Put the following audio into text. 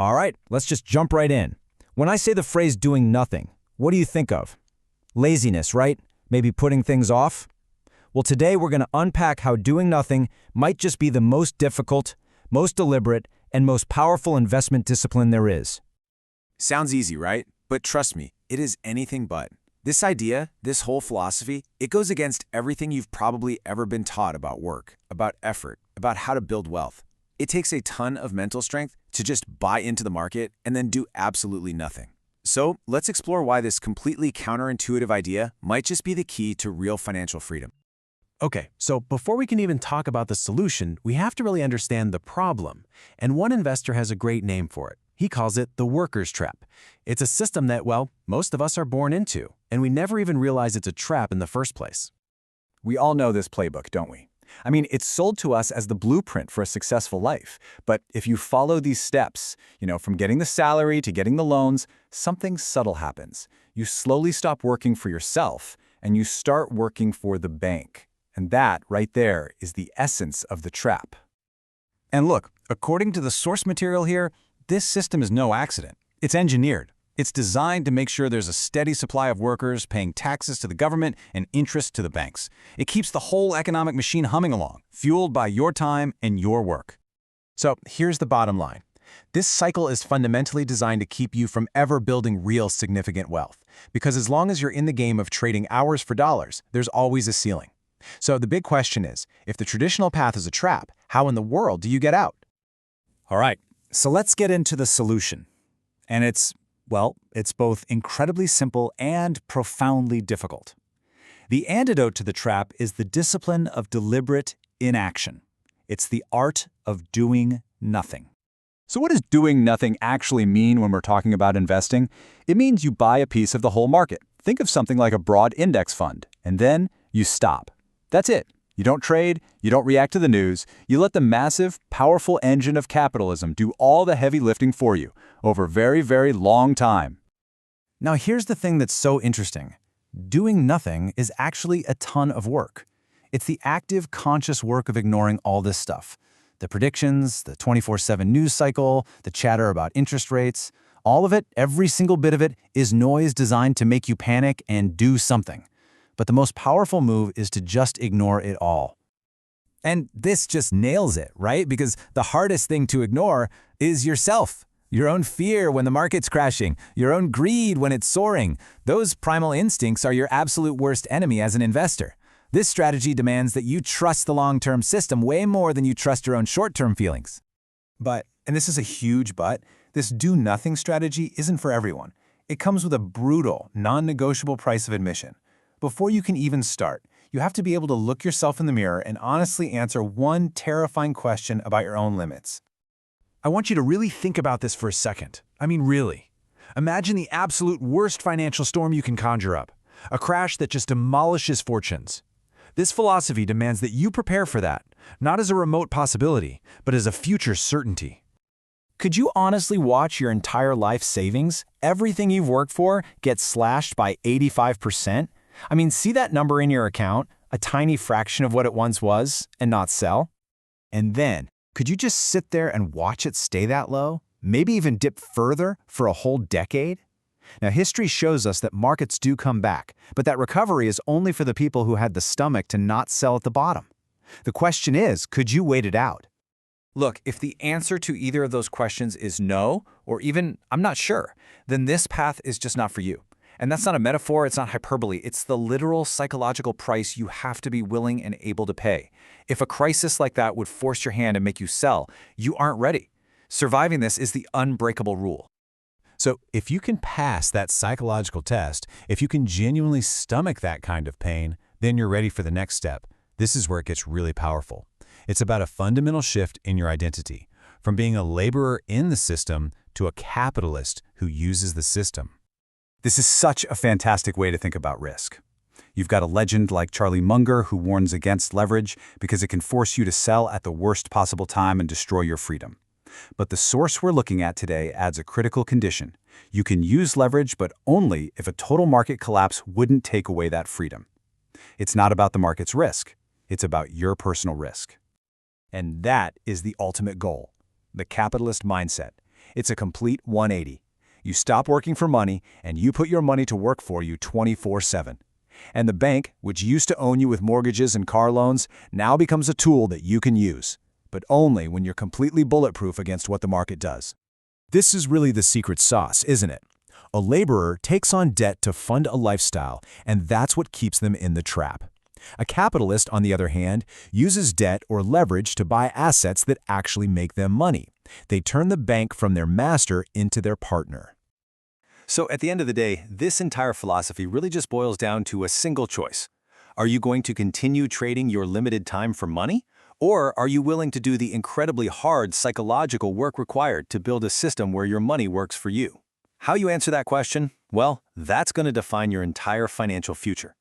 All right, let's just jump right in. When I say the phrase doing nothing, what do you think of? Laziness, right? Maybe putting things off? Well, today we're going to unpack how doing nothing might just be the most difficult, most deliberate, and most powerful investment discipline there is. Sounds easy, right? But trust me, it is anything but. This idea, this whole philosophy, it goes against everything you've probably ever been taught about work, about effort, about how to build wealth. It takes a ton of mental strength to just buy into the market and then do absolutely nothing. So let's explore why this completely counterintuitive idea might just be the key to real financial freedom. Okay, so before we can even talk about the solution, we have to really understand the problem. And one investor has a great name for it. He calls it the worker's trap. It's a system that, well, most of us are born into, and we never even realize it's a trap in the first place. We all know this playbook, don't we? I mean, it's sold to us as the blueprint for a successful life. But if you follow these steps, from getting the salary to getting the loans, something subtle happens. You slowly stop working for yourself, and you start working for the bank. And that, right there, is the essence of the trap. And look, according to the source material here, this system is no accident. It's engineered. It's designed to make sure there's a steady supply of workers paying taxes to the government and interest to the banks. It keeps the whole economic machine humming along, fueled by your time and your work. So here's the bottom line. This cycle is fundamentally designed to keep you from ever building real significant wealth. Because as long as you're in the game of trading hours for dollars, there's always a ceiling. So the big question is, if the traditional path is a trap, how in the world do you get out? All right, so let's get into the solution. And it's both incredibly simple and profoundly difficult. The antidote to the trap is the discipline of deliberate inaction. It's the art of doing nothing. So what does doing nothing actually mean when we're talking about investing? It means you buy a piece of the whole market. Think of something like a broad index fund, and then you stop. That's it. You don't trade, you don't react to the news, you let the massive, powerful engine of capitalism do all the heavy lifting for you over a very, very long time. Now here's the thing that's so interesting. Doing nothing is actually a ton of work. It's the active, conscious work of ignoring all this stuff. The predictions, the 24/7 news cycle, the chatter about interest rates, all of it, every single bit of it, is noise designed to make you panic and do something. But the most powerful move is to just ignore it all. And this just nails it, right? Because the hardest thing to ignore is yourself. Your own fear when the market's crashing, your own greed when it's soaring. Those primal instincts are your absolute worst enemy as an investor. This strategy demands that you trust the long-term system way more than you trust your own short-term feelings. But, and this is a huge but, this do-nothing strategy isn't for everyone. It comes with a brutal, non-negotiable price of admission. Before you can even start, you have to be able to look yourself in the mirror and honestly answer one terrifying question about your own limits. I want you to really think about this for a second. I mean, really. Imagine the absolute worst financial storm you can conjure up. A crash that just demolishes fortunes. This philosophy demands that you prepare for that, not as a remote possibility, but as a future certainty. Could you honestly watch your entire life savings, everything you've worked for, get slashed by 85%? I mean, see that number in your account, a tiny fraction of what it once was, and not sell? And then, could you just sit there and watch it stay that low? Maybe even dip further for a whole decade? Now, history shows us that markets do come back, but that recovery is only for the people who had the stomach to not sell at the bottom. The question is, could you wait it out? Look, if the answer to either of those questions is no, or even I'm not sure, then this path is just not for you. And that's not a metaphor, it's not hyperbole, it's the literal psychological price you have to be willing and able to pay. If a crisis like that would force your hand and make you sell, you aren't ready. Surviving this is the unbreakable rule. So if you can pass that psychological test, if you can genuinely stomach that kind of pain, then you're ready for the next step. This is where it gets really powerful. It's about a fundamental shift in your identity, from being a laborer in the system to a capitalist who uses the system. This is such a fantastic way to think about risk. You've got a legend like Charlie Munger who warns against leverage because it can force you to sell at the worst possible time and destroy your freedom. But the source we're looking at today adds a critical condition. You can use leverage, but only if a total market collapse wouldn't take away that freedom. It's not about the market's risk. It's about your personal risk. And that is the ultimate goal, the capitalist mindset. It's a complete 180. You stop working for money, and you put your money to work for you 24/7. And the bank, which used to own you with mortgages and car loans, now becomes a tool that you can use, but only when you're completely bulletproof against what the market does. This is really the secret sauce, isn't it? A laborer takes on debt to fund a lifestyle, and that's what keeps them in the trap. A capitalist, on the other hand, uses debt or leverage to buy assets that actually make them money. They turn the bank from their master into their partner. So at the end of the day, this entire philosophy really just boils down to a single choice. Are you going to continue trading your limited time for money? Or are you willing to do the incredibly hard psychological work required to build a system where your money works for you? How you answer that question? Well, that's going to define your entire financial future.